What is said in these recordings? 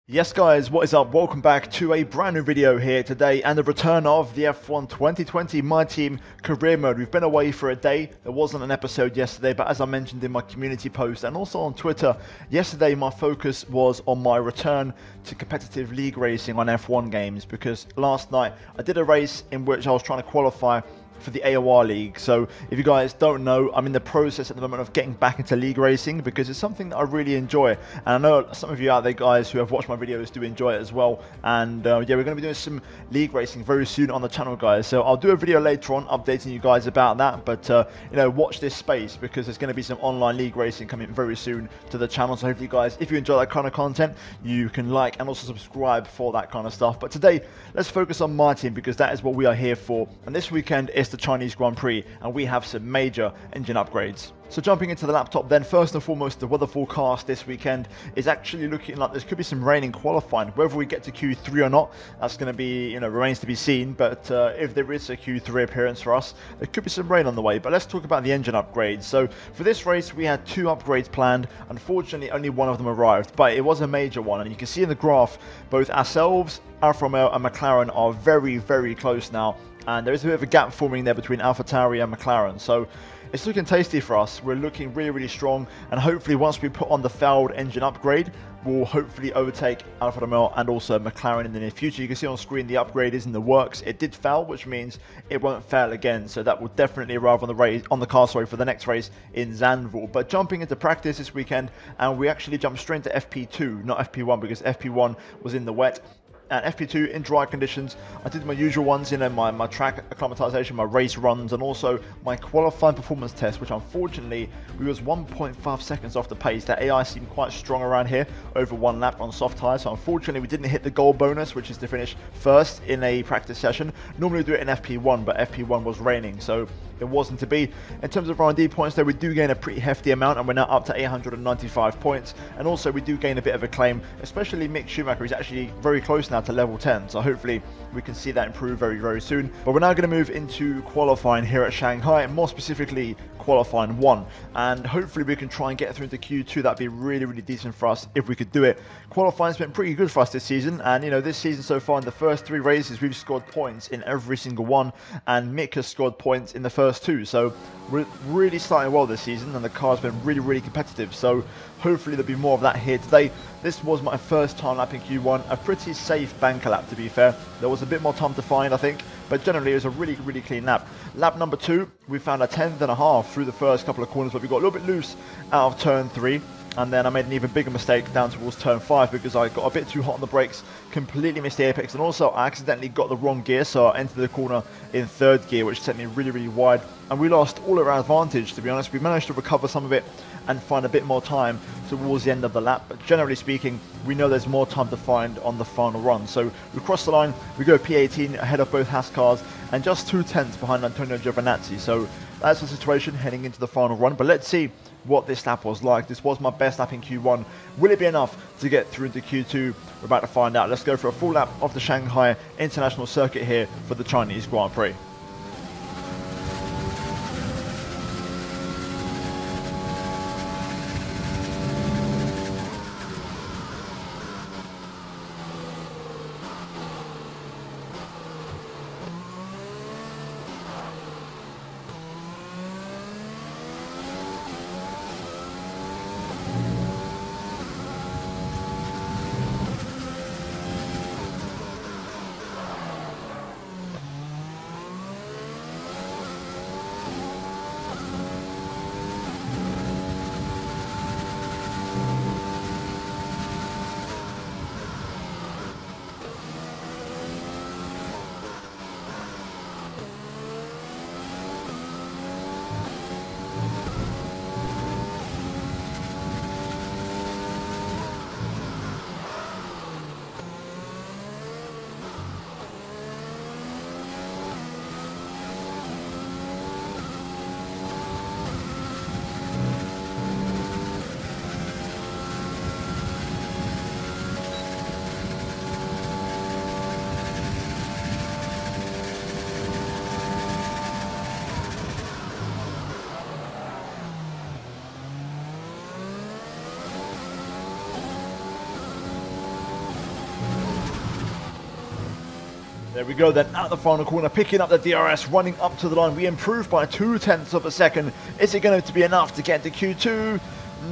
Yes guys, what is up? Welcome back to a brand new video here today and the return of the F1 2020 My Team Career Mode. We've been away for a day. There wasn't an episode yesterday, but as I mentioned in my community post and also on Twitter, yesterday my focus was on my return to competitive league racing on F1 games, because last night I did a race in which I was trying to qualify for the AOR League. So if you guys don't know, I'm in the process at the moment of getting back into league racing because it's something that I really enjoy, and I know some of you out there guys who have watched my videos do enjoy it as well. And yeah, we're going to be doing some league racing very soon on the channel guys, so I'll do a video later on updating you guys about that. But you know, watch this space because there's going to be some online league racing coming very soon to the channel. So hopefully you guys, if you enjoy that kind of content, you can like and also subscribe for that kind of stuff. But today let's focus on my team because that is what we are here for, and this weekend is the Chinese Grand Prix and we have some major engine upgrades. So jumping into the laptop then, first and foremost, the weather forecast this weekend is actually looking like there could be some rain in qualifying. Whether we get to Q3 or not, that's going to be, you know, remains to be seen. But if there is a Q3 appearance for us, there could be some rain on the way. But let's talk about the engine upgrades. So for this race, we had 2 upgrades planned. Unfortunately, only one of them arrived, but it was a major one. And you can see in the graph, both ourselves, Alfa Romeo and McLaren are very, very close now. And there is a bit of a gap forming there between AlphaTauri and McLaren. So it's looking tasty for us. We're looking really, really strong. And hopefully once we put on the failed engine upgrade, we'll hopefully overtake Alfa Romeo and also McLaren in the near future. You can see on screen the upgrade is in the works. It did fail, which means it won't fail again. So that will definitely arrive on the car for the next race in Zandvoort. But jumping into practice this weekend, and we actually jumped straight to FP2, not FP1, because FP1 was in the wet. And FP2 in dry conditions, I did my usual ones, you know, my track acclimatization, my race runs, and also my qualifying performance test, which unfortunately we was 1.5 seconds off the pace. That AI seemed quite strong around here over 1 lap on soft tyres, so unfortunately we didn't hit the goal bonus, which is to finish first in a practice session. Normally we do it in FP1, but FP1 was raining, so it wasn't to be. In terms of R&D points though, we do gain a pretty hefty amount, and we're now up to 895 points, and also we do gain a bit of a claim, especially Mick Schumacher is actually very close now to level 10, so hopefully we can see that improve very, very soon. But we're now going to move into qualifying here at Shanghai, and more specifically qualifying 1, and hopefully we can try and get through into Q2. That'd be really, really decent for us if we could do it. Qualifying's been pretty good for us this season, and you know, this season so far in the first 3 races we've scored points in every single one, and Mick has scored points in the first 2, so we're really starting well this season, and the car's been really, really competitive. So hopefully there'll be more of that here today. This was my first time lapping Q1, a pretty safe banker lap to be fair. There was a bit more time to find, I think, but generally it was a really, really clean lap. Lap number 2, we found a 10th and a half through the first couple of corners, but we got a little bit loose out of turn 3. And then I made an even bigger mistake down towards turn 5 because I got a bit too hot on the brakes, completely missed the apex, and also I accidentally got the wrong gear, so I entered the corner in 3rd gear, which sent me really, really wide, and we lost all of our advantage, to be honest. We managed to recover some of it and find a bit more time towards the end of the lap, but generally speaking, we know there's more time to find on the final run. So we cross the line, we go P18 ahead of both Haas cars, and just 2 tenths behind Antonio Giovinazzi. So that's the situation heading into the final run, but let's see what this lap was like. This was my best lap in Q1. Will it be enough to get through into Q2? We're about to find out. Let's go for a full lap of the Shanghai International Circuit here for the Chinese Grand Prix. There we go then, at the final corner, picking up the DRS, running up to the line. We improved by 0.2 of a second. Is it going to be enough to get to Q2?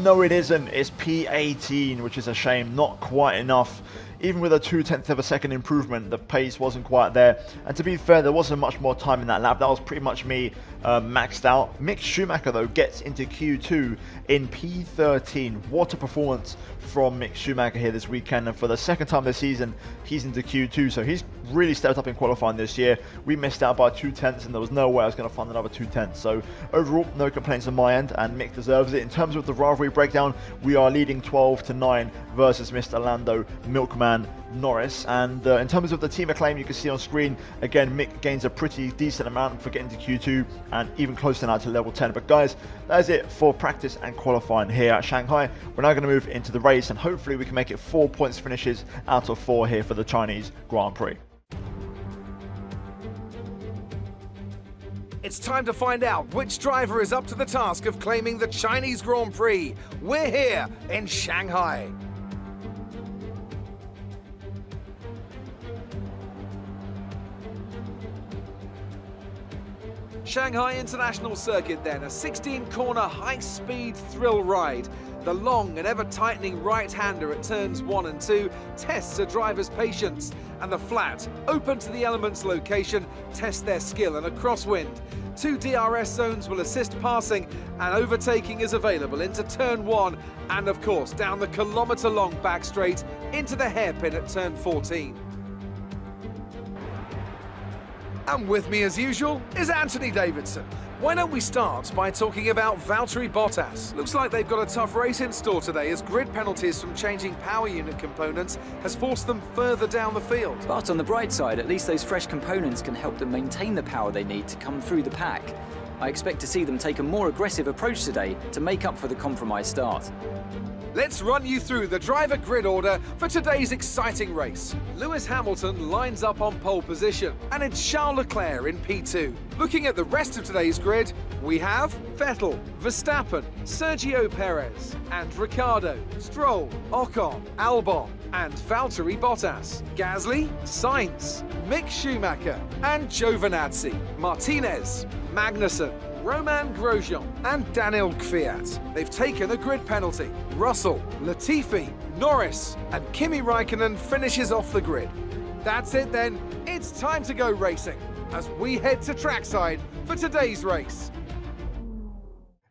No, it isn't. It's P18, which is a shame. Not quite enough. Even with a 0.2 of a second improvement, the pace wasn't quite there. And to be fair, there wasn't much more time in that lap. That was pretty much me maxed out. Mick Schumacher, though, gets into Q2 in P13. What a performance from Mick Schumacher here this weekend. And for the second time this season, he's into Q2. So he's really stepped up in qualifying this year. We missed out by 0.2, and there was no way I was going to find another 0.2. So overall, no complaints on my end, and Mick deserves it. In terms of the rivalry breakdown, we are leading 12-9 versus Mr. Lando Milkman Norris. And in terms of the team acclaim, you can see on screen, again, Mick gains a pretty decent amount for getting to Q2 and even closer now to level 10. But guys, that is it for practice and qualifying here at Shanghai. We're now going to move into the race, and hopefully we can make it 4 points finishes out of 4 here for the Chinese Grand Prix. It's time to find out which driver is up to the task of claiming the Chinese Grand Prix. We're here in Shanghai. Shanghai International Circuit then, a 16-corner high-speed thrill ride. The long and ever-tightening right-hander at turns 1 and 2 tests a driver's patience, and the flat, open to the elements location, tests their skill in a crosswind. 2 DRS zones will assist passing, and overtaking is available into turn 1, and of course down the kilometre-long back straight into the hairpin at turn 14. And with me as usual is Anthony Davidson. Why don't we start by talking about Valtteri Bottas? Looks like they've got a tough race in store today, as grid penalties from changing power unit components has forced them further down the field. But on the bright side, at least those fresh components can help them maintain the power they need to come through the pack. I expect to see them take a more aggressive approach today to make up for the compromised start. Let's run you through the driver grid order for today's exciting race. Lewis Hamilton lines up on pole position, and it's Charles Leclerc in P2. Looking at the rest of today's grid, we have Vettel, Verstappen, Sergio Perez, and Ricciardo, Stroll, Ocon, Albon, and Valtteri Bottas, Gasly, Sainz, Mick Schumacher, and Giovinazzi, Martinez, Magnussen, Romain Grosjean and Daniel Kvyat. They've taken a grid penalty. Russell, Latifi, Norris and Kimi Raikkonen finishes off the grid. That's it then, it's time to go racing as we head to trackside for today's race.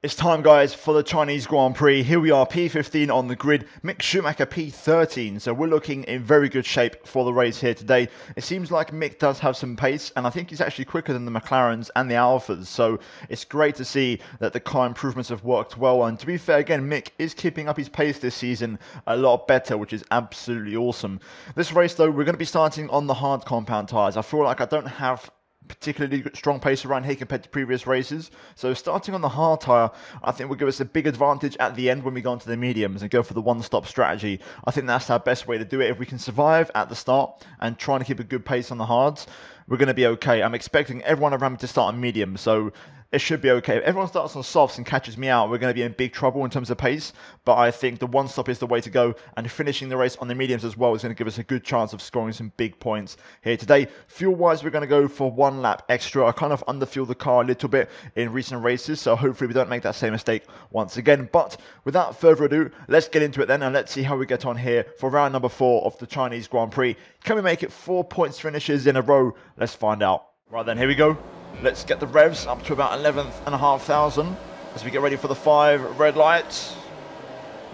It's time, guys, for the Chinese Grand Prix. Here we are, P15 on the grid, Mick Schumacher P13. So we're looking in very good shape for the race here today. It seems like Mick does have some pace, and I think he's actually quicker than the McLarens and the Alphas. So it's great to see that the car improvements have worked well. And to be fair, again, Mick is keeping up his pace this season a lot better, which is absolutely awesome. This race, though, we're going to be starting on the hard compound tyres. I feel like I don't have particularly strong pace around here compared to previous races. So starting on the hard tyre, I think will give us a big advantage at the end when we go into the mediums and go for the one-stop strategy. I think that's our best way to do it. If we can survive at the start and trying to keep a good pace on the hards, we're going to be okay. I'm expecting everyone around me to start on medium, so it should be okay. If everyone starts on softs and catches me out, we're going to be in big trouble in terms of pace. But I think the one stop is the way to go, and finishing the race on the mediums as well is going to give us a good chance of scoring some big points here today. Fuel-wise, we're going to go for 1 lap extra. I kind of underfueled the car a little bit in recent races, so hopefully we don't make that same mistake once again. But without further ado, let's get into it then, and let's see how we get on here for round number 4 of the Chinese Grand Prix. Can we make it 4 points finishes in a row? Let's find out. Right then, here we go. Let's get the revs up to about 11,500 as we get ready for the 5 red lights.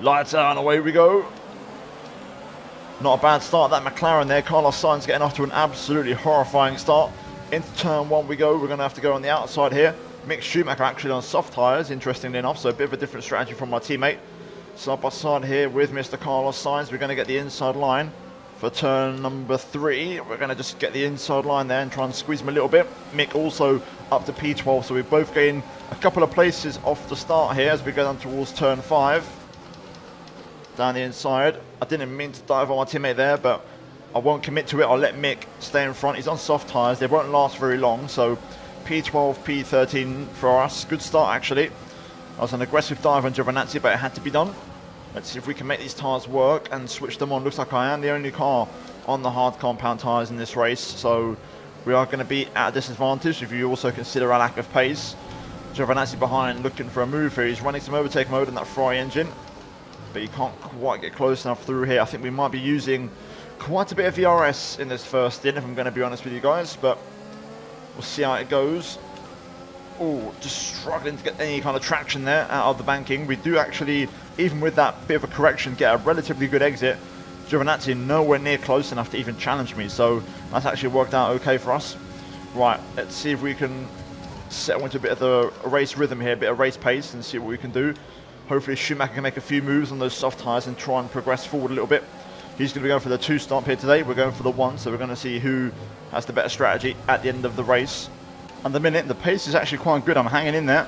Lights out and away we go. Not a bad start, that McLaren there. Carlos Sainz getting off to an absolutely horrifying start. Into turn 1 we go. We're going to have to go on the outside here. Mick Schumacher actually on soft tyres, interestingly enough, so a bit of a different strategy from my teammate. Side by side here with Mr. Carlos Sainz. We're going to get the inside line. For turn number 3, we're going to just get the inside line there and try and squeeze him a little bit. Mick also up to P12, so we're both getting a couple of places off the start here as we go down towards turn 5. Down the inside. I didn't mean to dive on my teammate there, but I won't commit to it. I'll let Mick stay in front. He's on soft tyres. They won't last very long, so P12, P13 for us. Good start, actually. That was an aggressive dive on Giovinazzi, but it had to be done. Let's see if we can make these tyres work and switch them on. Looks like I am the only car on the hard compound tyres in this race, so we are going to be at a disadvantage if you also consider our lack of pace. Giovinazzi behind looking for a move here. He's running some overtake mode in that Ferrari engine, but he can't quite get close enough through here. I think we might be using quite a bit of DRS in this first stint, if I'm going to be honest with you guys, but we'll see how it goes. Oh, just struggling to get any kind of traction there out of the banking. We do actually, even with that bit of a correction, get a relatively good exit. Giovinazzi nowhere near close enough to even challenge me, so that's actually worked out okay for us. Right, let's see if we can settle into a bit of the race rhythm here, a bit of race pace, and see what we can do. Hopefully Schumacher can make a few moves on those soft tyres and try and progress forward a little bit. He's going to be going for the 2 stop here today. We're going for the 1, so we're going to see who has the better strategy at the end of the race. And the minute, the pace is actually quite good. I'm hanging in there.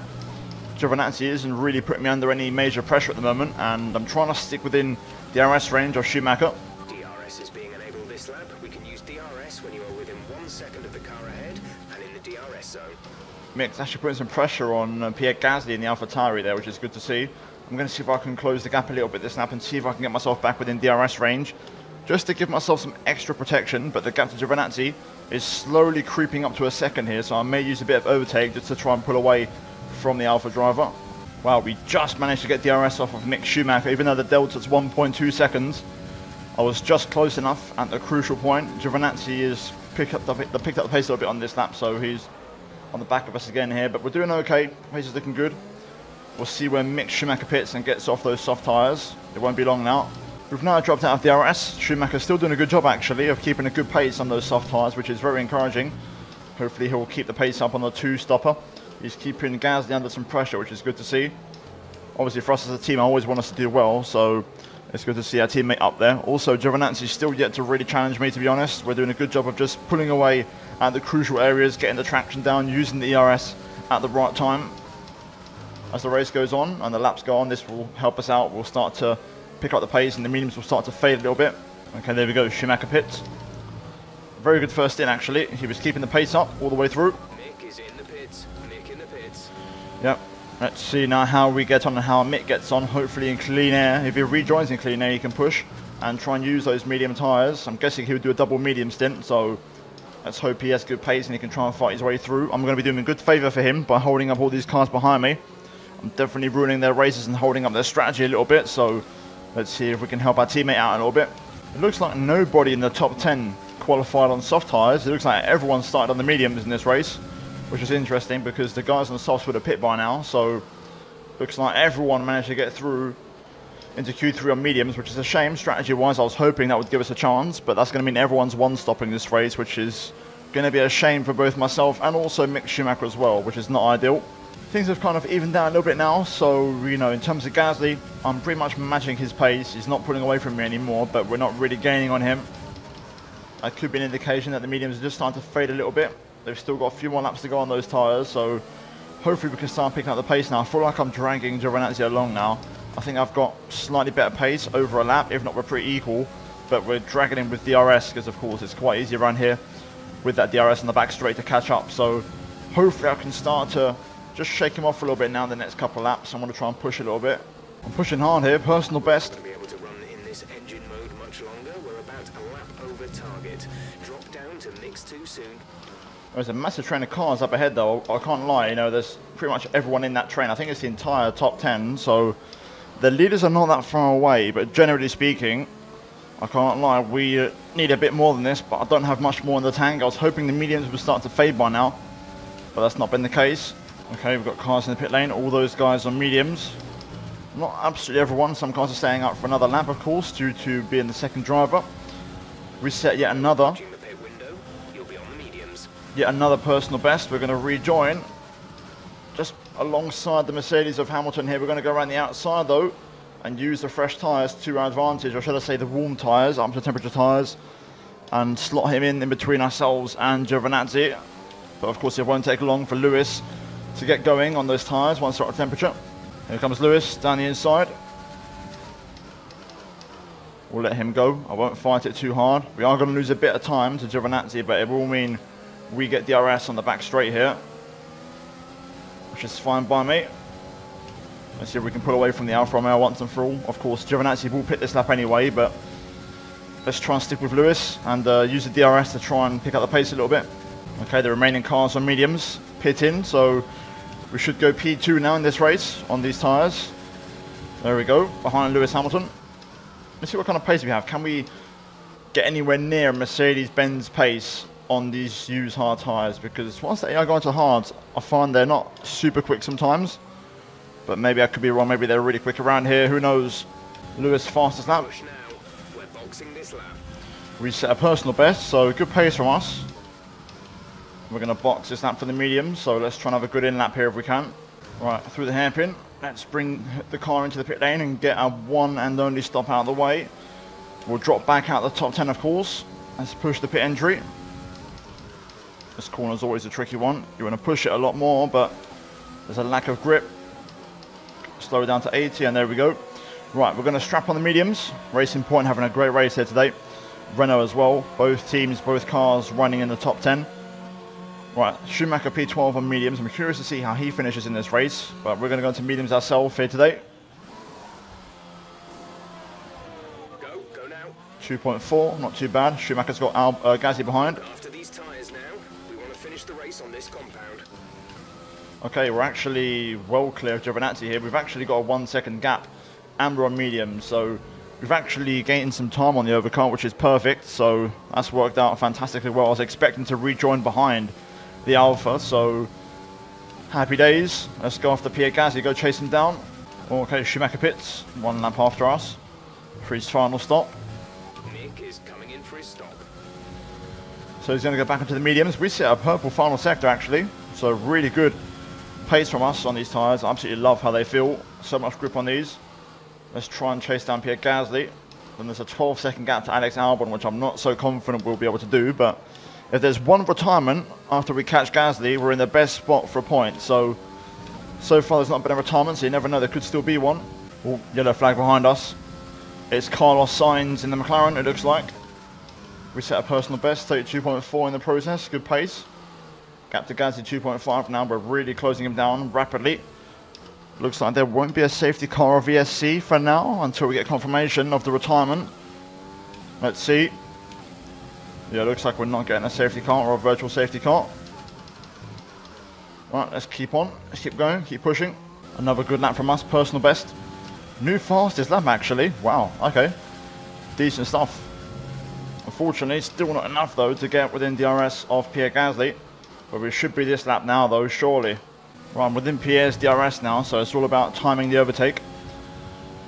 Giovinazzi isn't really putting me under any major pressure at the moment, and I'm trying to stick within DRS range of Schumacher. DRS is being enabled this lap. We can use DRS when you are within 1 second of the car ahead and in the DRS zone. Mick's actually putting some pressure on Pierre Gasly in the AlphaTauri there, which is good to see. I'm going to see if I can close the gap a little bit this lap and see if I can get myself back within DRS range, just to give myself some extra protection. But the gap to Giovinazzi is slowly creeping up to a second here, so I may use a bit of overtake just to try and pull away from the Alpha driver. Wow, we just managed to get DRS off of Mick Schumacher, even though the delta's 1.2 seconds. I was just close enough at the crucial point. Giovinazzi is picked up the pace a little bit on this lap, so he's on the back of us again here, but we're doing okay. Pace is looking good. We'll see when Mick Schumacher pits and gets off those soft tyres. It won't be long now. We've now dropped out of DRS. Schumacher's still doing a good job actually of keeping a good pace on those soft tyres, which is very encouraging. Hopefully he'll keep the pace up on the 2 stopper. He's keeping Gasly under some pressure, which is good to see. Obviously for us as a team, I always want us to do well, so it's good to see our teammate up there. Also, Giovinazzi's still yet to really challenge me, to be honest. We're doing a good job of just pulling away at the crucial areas, getting the traction down, using the ERS at the right time. As the race goes on and the laps go on, this will help us out. We'll start to pick up the pace and the mediums will start to fade a little bit. Okay, there we go, Schumacher pits. Very good first in actually. He was keeping the pace up all the way through. Mick is in the pits. Mick in the pits. Yep. Let's see now how we get on and how Mick gets on. Hopefully in clean air. If he rejoins in clean air, he can push and try and use those medium tyres. I'm guessing he would do a double medium stint, so let's hope he has good pace and he can try and fight his way through. I'm going to be doing a good favour for him by holding up all these cars behind me. I'm definitely ruining their races and holding up their strategy a little bit, so let's see if we can help our teammate out a little bit. It looks like nobody in the top 10 qualified on soft tyres. It looks like everyone started on the mediums in this race, which is interesting because the guys on the softs would have pit by now, so looks like everyone managed to get through into Q3 on mediums, which is a shame. Strategy-wise, I was hoping that would give us a chance, but that's going to mean everyone's one-stopping this race, which is going to be a shame for both myself and also Mick Schumacher as well, which is not ideal. Things have kind of evened out a little bit now, so, you know, in terms of Gasly, I'm pretty much matching his pace. He's not pulling away from me anymore, but we're not really gaining on him. That could be an indication that the mediums are just starting to fade a little bit. They've still got a few more laps to go on those tyres, so hopefully we can start picking up the pace now. I feel like I'm dragging Giovinazzi along now. I think I've got slightly better pace over a lap, if not we're pretty equal, but we're dragging him with DRS because of course it's quite easy around here with that DRS on the back straight to catch up. So hopefully I can start to just shake him off a little bit now in the next couple of laps. I'm going to try and push a little bit. I'm pushing hard here, personal best. To be able to run in this engine mode much longer, we're about a lap over target. Drop down to mix too soon. There's a massive train of cars up ahead though, I can't lie, you know, there's pretty much everyone in that train. I think it's the entire top 10, so the leaders are not that far away, but generally speaking, I can't lie, we need a bit more than this, but I don't have much more in the tank. I was hoping the mediums would start to fade by now, but that's not been the case. Okay, we've got cars in the pit lane, all those guys on mediums. Not absolutely everyone, some cars are staying up for another lap of course, due to being the second driver. Reset yet another. Yet another personal best. We're going to rejoin just alongside the Mercedes of Hamilton here. We're going to go around the outside though and use the fresh tyres to our advantage, or should I say the warm tyres, up to temperature tyres, and slot him in between ourselves and Giovinazzi. But of course it won't take long for Lewis to get going on those tyres once they're at temperature. Here comes Lewis down the inside. We'll let him go. I won't fight it too hard. We are going to lose a bit of time to Giovinazzi, but it will mean we get DRS on the back straight here, which is fine by me. Let's see if we can pull away from the Alfa Romeo once and for all. Of course, Giovinazzi will pit this lap anyway, but Let's try and stick with Lewis and use the DRS to try and pick up the pace a little bit. Okay, the remaining cars on mediums pit in, so we should go P2 now in this race on these tyres. There we go, behind Lewis Hamilton. Let's see what kind of pace we have. Can we get anywhere near Mercedes-Benz pace on these used hard tyres? Because once the AI go into hards, I find they're not super quick sometimes. But maybe I could be wrong, maybe they're really quick around here, who knows. Lewis fastest lap. We set a personal best, so good pace from us. We're going to box this lap for the mediums, so let's try and have a good in lap here if we can. Right, through the hairpin, let's bring the car into the pit lane and get our one and only stop out of the way. We'll drop back out the top 10 of course. Let's push the pit entry. This corner is always a tricky one. You want to push it a lot more, but there's a lack of grip. Slow it down to 80 and there we go. Right, we're going to strap on the mediums. Racing Point having a great race here today. Renault as well. Both teams, both cars running in the top 10. Right, Schumacher P12 on mediums. I'm curious to see how he finishes in this race, but we're going to go into mediums ourselves here today. Go now. 2.4, not too bad. Schumacher's got Gasly behind. After these tyres now, we want to finish the race on this compound. Okay, we're actually well clear of Giovinazzi here. We've actually got a 1 second gap, and we're on medium, so we've actually gained some time on the overcut, which is perfect. So that's worked out fantastically well. I was expecting to rejoin behind the Alpha, so happy days. Let's go after Pierre Gasly, go chase him down. Okay, Schumacher pits, 1 lap after us for his final stop. Nick is coming in for his stop. So he's going to go back into the mediums. We set a purple final sector actually, so really good pace from us on these tyres. I absolutely love how they feel. So much grip on these. Let's try and chase down Pierre Gasly. Then there's a 12-second gap to Alex Albon, which I'm not so confident we'll be able to do. But if there's one retirement after we catch Gasly, we're in the best spot for a point. So far there's not been a retirement, so you never know, there could still be one. Oh, yellow flag behind us. It's Carlos Sainz in the McLaren, it looks like. We set a personal best, 32.4 in the process, good pace. Gap to Gasly 2.5 now, we're really closing him down rapidly. Looks like there won't be a safety car or VSC for now until we get confirmation of the retirement. Let's see. Yeah, looks like we're not getting a safety car or a virtual safety car. Right, let's keep on. Let's keep going, keep pushing. Another good lap from us, personal best. New fastest lap actually. Wow, okay. Decent stuff. Unfortunately, still not enough though to get within DRS of Pierre Gasly. But we should be this lap now though, surely. Right, I'm within Pierre's DRS now, so it's all about timing the overtake.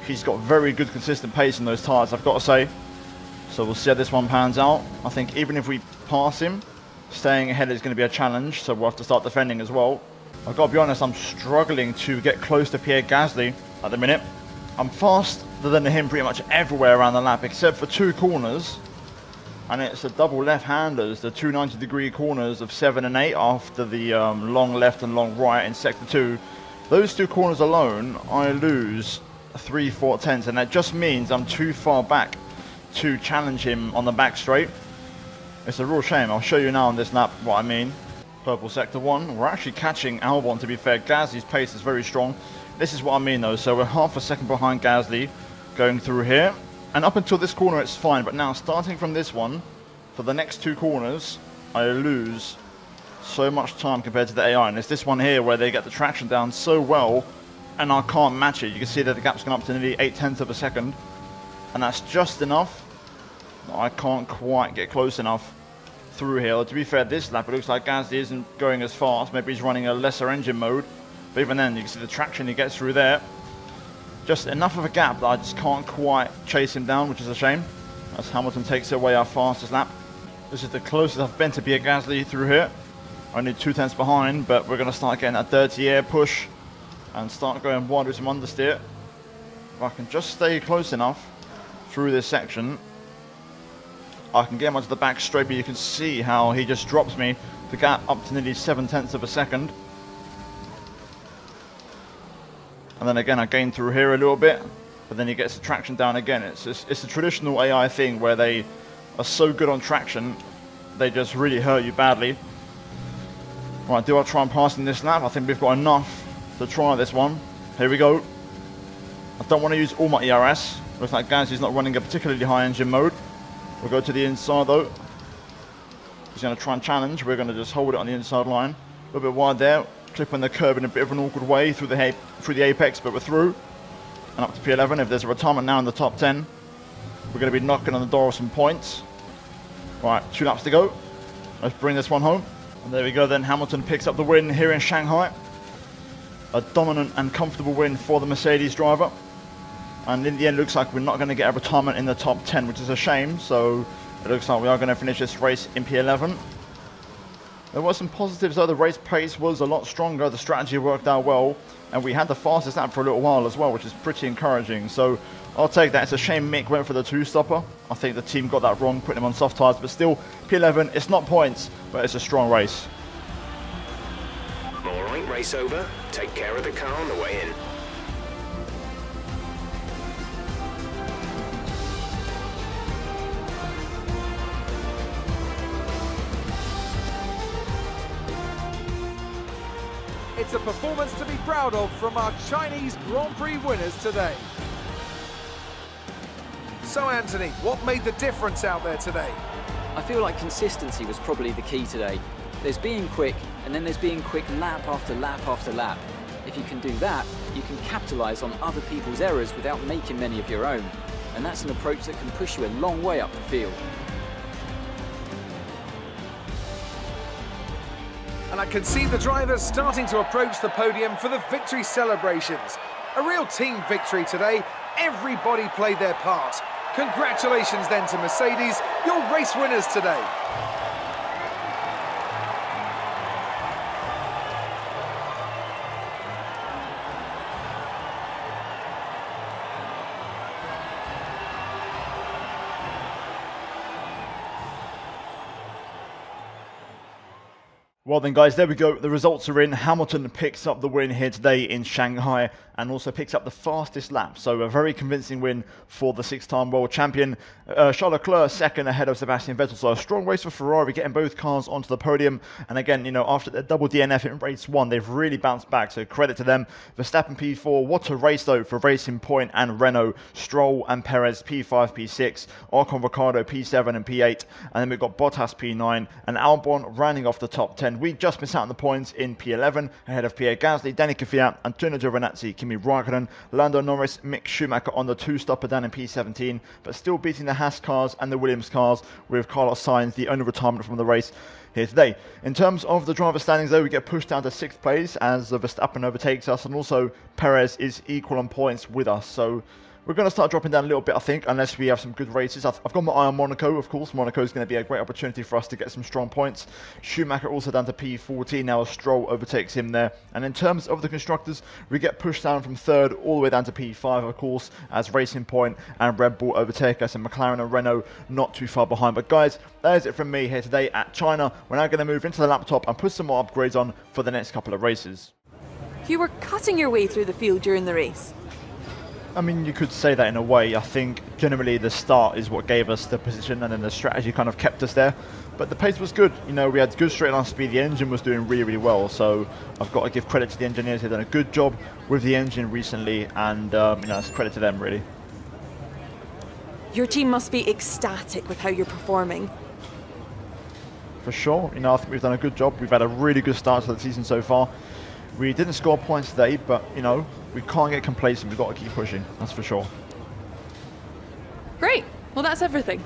He's got very good consistent pace in those tyres, I've got to say. So we'll see how this one pans out. I think even if we pass him, staying ahead is going to be a challenge, so we'll have to start defending as well. I've got to be honest, I'm struggling to get close to Pierre Gasly at the minute. I'm faster than him pretty much everywhere around the lap, except for 2 corners. And it's the double left-handers, the 290-degree corners of 7 and 8 after the long left and long right in Sector 2. Those 2 corners alone, I lose 3/4 tenths, and that just means I'm too far back to challenge him on the back straight. It's a real shame. I'll show you now on this lap what I mean. Purple Sector 1. We're actually catching Albon, to be fair. Gasly's pace is very strong. This is what I mean, though. So we're half a second behind Gasly going through here. And up until this corner it's fine, but now starting from this one, for the next 2 corners, I lose so much time compared to the AI. And it's this one here where they get the traction down so well, and I can't match it. You can see that the gap's gone up to nearly 0.8 of a second. And that's just enough. I can't quite get close enough through here. To be fair, this lap, it looks like Gasly isn't going as fast. Maybe he's running a lesser engine mode. But even then, you can see the traction he gets through there. Just enough of a gap that I just can't quite chase him down, which is a shame. As Hamilton takes away our fastest lap. This is the closest I've been to Pierre Gasly through here. Only 2 tenths behind, but we're going to start getting that dirty air push and start going wide with some understeer. If I can just stay close enough through this section, I can get him onto the back straight, but you can see how he just drops me the gap up to nearly 0.7 of a second. And then again, I gain through here a little bit, but then he gets the traction down again. It's a traditional AI thing where they are so good on traction, they just really hurt you badly. Right, do I try and pass in this lap? I think we've got enough to try this one. Here we go. I don't want to use all my ERS. Looks like Gasly's not running a particularly high engine mode. We'll go to the inside though. He's going to try and challenge. We're going to just hold it on the inside line. A little bit wide there. Clipping the curb in a bit of an awkward way through the apex, but we're through. And up to P11. If there's a retirement now in the top 10, we're going to be knocking on the door of some points. Right, 2 laps to go. Let's bring this one home. And there we go then. Hamilton picks up the win here in Shanghai. A dominant and comfortable win for the Mercedes driver. And in the end, looks like we're not going to get a retirement in the top 10, which is a shame. So it looks like we are going to finish this race in P11. There were some positives though. The race pace was a lot stronger. The strategy worked out well. And we had the fastest lap for a little while as well, which is pretty encouraging. So I'll take that. It's a shame Mick went for the 2-stopper. I think the team got that wrong, putting him on soft tyres. But still, P11, it's not points, but it's a strong race. All right, race over. Take care of the car on the way in. It's a performance to be proud of from our Chinese Grand Prix winners today. So Anthony, what made the difference out there today? I feel like consistency was probably the key today. There's being quick, and then there's being quick lap after lap after lap. If you can do that, you can capitalise on other people's errors without making many of your own. And that's an approach that can push you a long way up the field. And I can see the drivers starting to approach the podium for the victory celebrations. A real team victory today. Everybody played their part. Congratulations then to Mercedes, your race winners today. Well then guys, there we go. The results are in. Hamilton picks up the win here today in Shanghai and also picks up the fastest lap. So a very convincing win for the 6-time world champion. Charles Leclerc second ahead of Sebastian Vettel. So a strong race for Ferrari, getting both cars onto the podium. And again, you know, after the double DNF in race 1, they've really bounced back. So credit to them. Verstappen P4. What a race though for Racing Point and Renault. Stroll and Perez P5, P6. Ocon, Ricciardo P7 and P8. And then we've got Bottas P9 and Albon rounding off the top 10. We just missed out on the points in P11 ahead of Pierre Gasly, Danny Kvyat, Antonio Giovinazzi, Kimi Raikkonen, Lando Norris, Mick Schumacher on the 2-stopper down in P17, but still beating the Haas cars and the Williams cars with Carlos Sainz, the only retirement from the race here today. In terms of the driver standings though, we get pushed down to 6th place as Verstappen overtakes us, and also Perez is equal on points with us. So we're going to start dropping down a little bit, I think, unless we have some good races. I've got my eye on Monaco, of course. Monaco is going to be a great opportunity for us to get some strong points. Schumacher also down to P14 now as Stroll overtakes him there. And in terms of the constructors, we get pushed down from 3rd all the way down to P5, of course, as Racing Point and Red Bull overtake us, and McLaren and Renault not too far behind. But guys, that is it from me here today at China. We're now going to move into the laptop and put some more upgrades on for the next couple of races. You were cutting your way through the field during the race. I mean, you could say that in a way. I think generally the start is what gave us the position, and then the strategy kind of kept us there. But the pace was good. You know, we had good straight line speed. The engine was doing really, really well. So I've got to give credit to the engineers. They've done a good job with the engine recently, and you know, it's credit to them really. Your team must be ecstatic with how you're performing. For sure. You know, I think we've done a good job. We've had a really good start to the season so far. We didn't score points today, but you know, we can't get complacent. We've got to keep pushing, that's for sure. Great. Well, that's everything.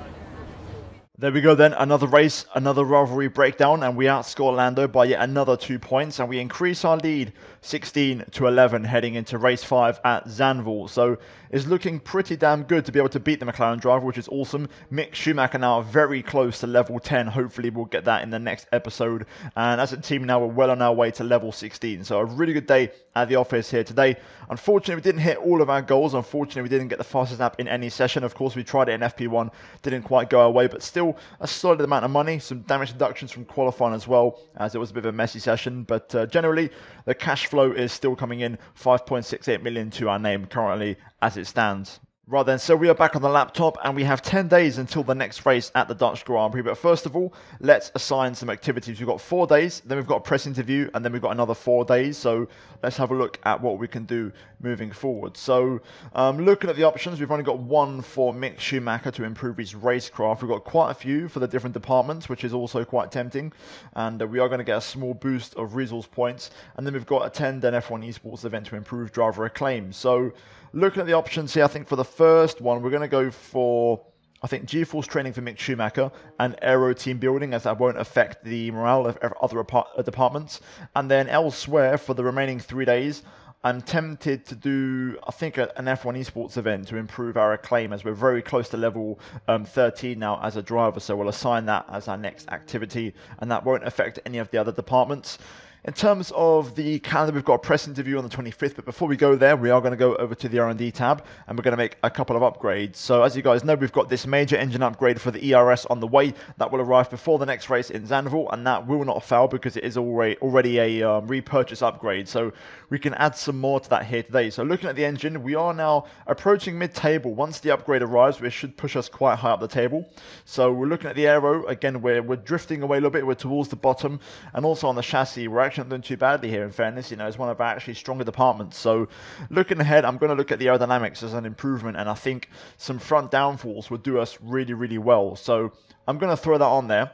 There we go then, another race, another rivalry breakdown, and we outscore Lando by yet another 2 points, and we increase our lead 16 to 11 heading into race 5 at Zandvoort. So it's looking pretty damn good to be able to beat the McLaren driver, which is awesome. Mick Schumacher now very close to level 10. Hopefully we'll get that in the next episode. And as a team now, we're well on our way to level 16. So a really good day at the office here today. Unfortunately, we didn't hit all of our goals. Unfortunately, we didn't get the fastest lap in any session. Of course, we tried it in FP1. Didn't quite go our way, but still a solid amount of money. Some damage deductions from qualifying as well, as it was a bit of a messy session. But generally, the cash flow is still coming in, 5.68 million to our name currently as it stands. Right then, so we are back on the laptop and we have 10 days until the next race at the Dutch Grand Prix. But first of all, let's assign some activities. We've got 4 days, then we've got a press interview, and then we've got another 4 days. So let's have a look at what we can do moving forward. So looking at the options, we've only got one for Mick Schumacher to improve his racecraft. We've got quite a few for the different departments, which is also quite tempting. And we are going to get a small boost of results points. And then we've got attend an F1 Esports event to improve driver acclaim. So looking at the options here, I think for the first one, we're going to go for, I think, G-Force training for Mick Schumacher and Aero team building, as that won't affect the morale of other departments. And then elsewhere, for the remaining 3 days, I'm tempted to do, I think, an F1 Esports event to improve our acclaim, as we're very close to level 13 now as a driver. So we'll assign that as our next activity, and that won't affect any of the other departments. In terms of the calendar, we've got a press interview on the 25th, but before we go there, we are going to go over to the R&D tab, and we're going to make a couple of upgrades. So as you guys know, we've got this major engine upgrade for the ERS on the way. That will arrive before the next race in Zandvoort, and that will not fail because it is already a repurchase upgrade. So we can add some more to that here today. So looking at the engine, we are now approaching mid-table. Once the upgrade arrives, it should push us quite high up the table. So we're looking at the aero. Again, we're drifting away a little bit. We're towards the bottom, and also on the chassis, we're actually not doing too badly here, in fairness. You know, it's one of our actually stronger departments. So looking ahead, I'm going to look at the aerodynamics as an improvement, and I think some front downfalls would do us really, really well. So I'm going to throw that on there.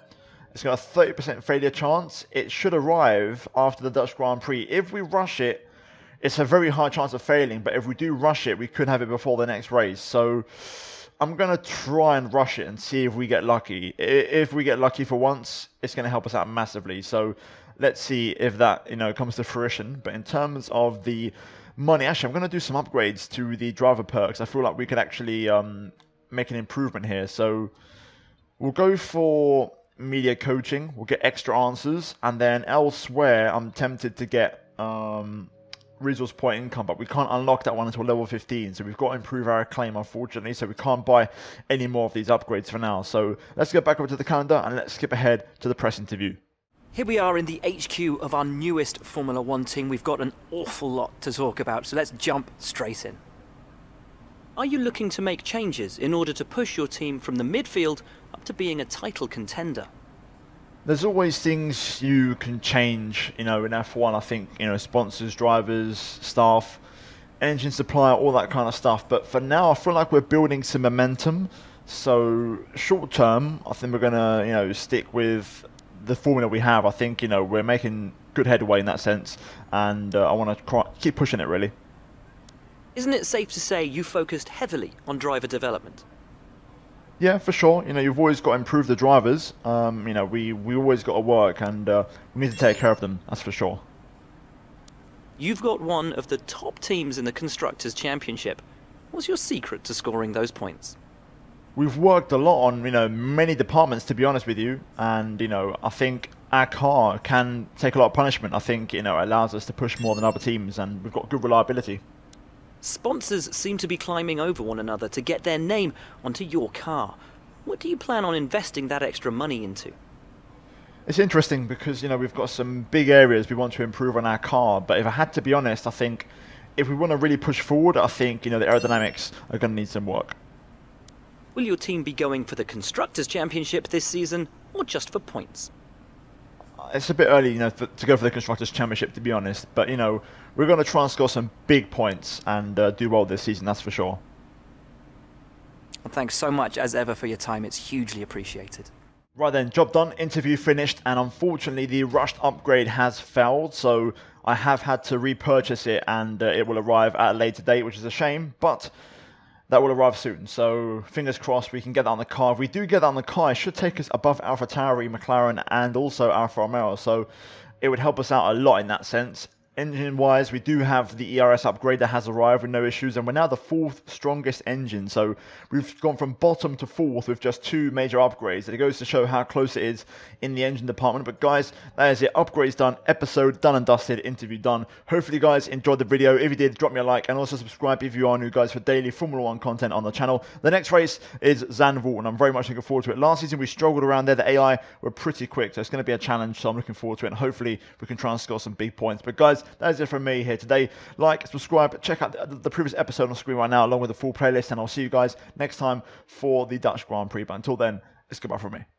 It's got a 30% failure chance. It should arrive after the Dutch Grand Prix. If we rush it, it's a very high chance of failing, but if we do rush it, we could have it before the next race. So I'm going to try and rush it and see if we get lucky. If we get lucky for once, it's going to help us out massively. So let's see if that, you know, comes to fruition. But in terms of the money, actually, I'm going to do some upgrades to the driver perks. I feel like we could actually make an improvement here. So we'll go for media coaching. We'll get extra answers. And then elsewhere, I'm tempted to get resource point income, but we can't unlock that one until level 15. So we've got to improve our acclaim, unfortunately. So we can't buy any more of these upgrades for now. So let's go back over to the calendar and let's skip ahead to the press interview. Here we are in the HQ of our newest Formula One team. We've got an awful lot to talk about, so let's jump straight in. Are you looking to make changes in order to push your team from the midfield up to being a title contender? There's always things you can change, you know, in F1. I think, you know, sponsors, drivers, staff, engine supplier, all that kind of stuff. But for now, I feel like we're building some momentum. So short term, I think we're going to, you know, stick with the formula we have. I think, you know, we're making good headway in that sense, and I want to keep pushing it, really. Isn't it safe to say you focused heavily on driver development? Yeah, for sure. You know, you've always got to improve the drivers. You know, we always got to work, and we need to take care of them, that's for sure. You've got one of the top teams in the Constructors' Championship. What's your secret to scoring those points? We've worked a lot on, you know, many departments, to be honest with you, and, you know, I think our car can take a lot of punishment. I think, you know, it allows us to push more than other teams, and we've got good reliability. Sponsors seem to be climbing over one another to get their name onto your car. What do you plan on investing that extra money into? It's interesting because, you know, we've got some big areas we want to improve on our car, but if I had to be honest, I think if we want to really push forward, I think, you know, the aerodynamics are going to need some work. Will your team be going for the Constructors' Championship this season, or just for points? It's a bit early, you know, to go for the Constructors' Championship, to be honest. But, you know, we're going to try and score some big points and do well this season, that's for sure. Well, thanks so much, as ever, for your time. It's hugely appreciated. Right then, job done, interview finished, and unfortunately the rushed upgrade has failed. So I have had to repurchase it, and it will arrive at a later date, which is a shame. But that will arrive soon, so fingers crossed we can get that on the car. If we do get that on the car, it should take us above AlphaTauri, McLaren, and also Alfa Romeo, so it would help us out a lot in that sense. Engine-wise, we do have the ERS upgrade that has arrived with no issues, and we're now the 4th strongest engine. So we've gone from bottom to 4th with just 2 major upgrades. And it goes to show how close it is in the engine department. But guys, that is it. Upgrades done, episode done and dusted, interview done. Hopefully you guys enjoyed the video. If you did, drop me a like, and also subscribe if you are new, guys, for daily Formula 1 content on the channel. The next race is Zandvoort, and I'm very much looking forward to it. Last season we struggled around there. The AI were pretty quick, so it's going to be a challenge, so I'm looking forward to it. And hopefully we can try and score some big points. But guys, that is it from me here today. Like, subscribe, check out the previous episode on screen right now, along with the full playlist, and I'll see you guys next time for the Dutch Grand Prix. But until then, it's goodbye from me.